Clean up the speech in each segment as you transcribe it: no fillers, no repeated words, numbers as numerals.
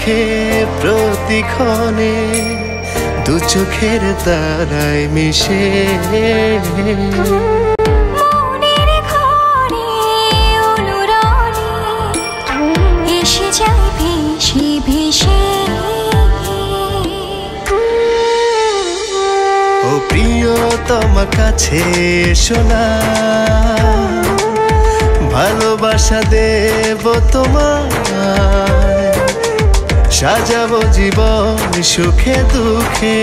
দেখে প্রতিক্ষণে দু চোখের তারায় মিশে মনের ঘরে উলুরনে এসে যায় ভেসে ভেসে। ও প্রিয়তম কাছে এসো না, ভালোবাসা দেব তোমায়, সাজাবো জীবন সুখে দুঃখে,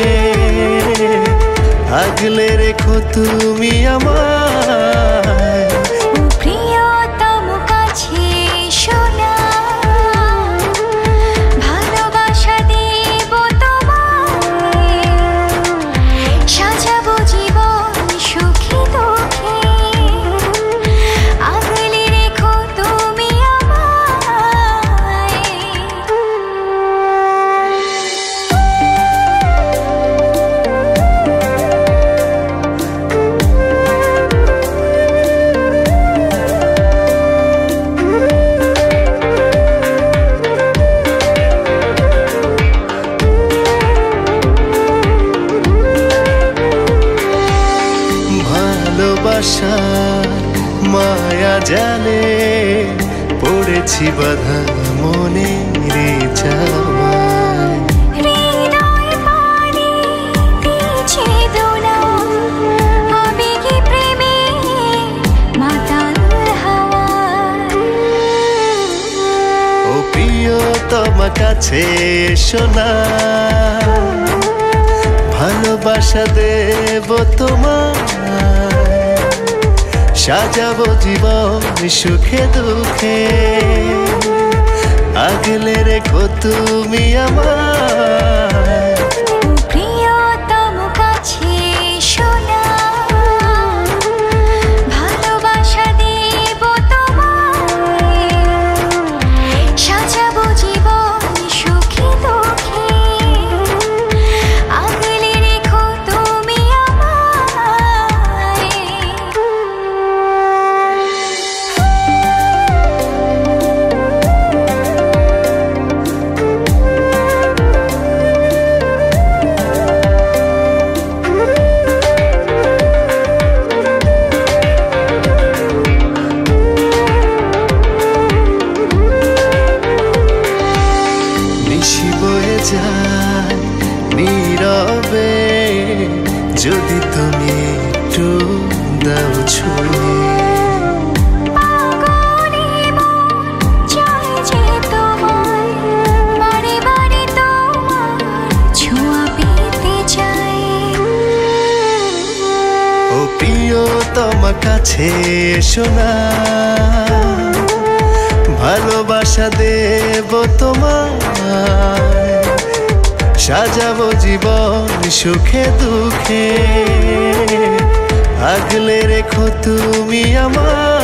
আগলে রেখো তুমি আমায়। ও প্রিয়তম কাছে এসো না, ভালোবাসা দেব তোমায়, সাজাবো জীবন সুখে দুঃখে, আগলে রেখো তুমি আমায়। ভালোবাসার মায়া জালে পড়েছি বাধা মনের চাওয়ায়। হৃদয় পানে দিয়েছে দোলা, আবেগে প্রেমে মাতাল হাওয়ায়। ও প্রিয়তম কাছে এসো না, ভালোবাসা দেব তোমায়, সাজাবো জীবন সুখে দুঃখে, আগলে রেখো তুমি আমায়। ও প্রিয়তম কাছে এসো না, ভালোবাসা দেব তোমায়, সাজাবো জীবন সুখে দুঃখে, আগলে রেখো তুমি আমায়। নিশি বয়ে যায় নীরবে, যদি তুমি একটু দাও ছুঁয়ে। পাগলে মন চায় যে তোমায়, বারে বারে তোমার ছোঁয়া পেতে চায়। ও প্রিয়তম কাছে এসো না, ভালোবাসা দেব তোমায়, সাজাবো জীবন সুখে দুঃখে, আগলে রেখো তুমি আমায়।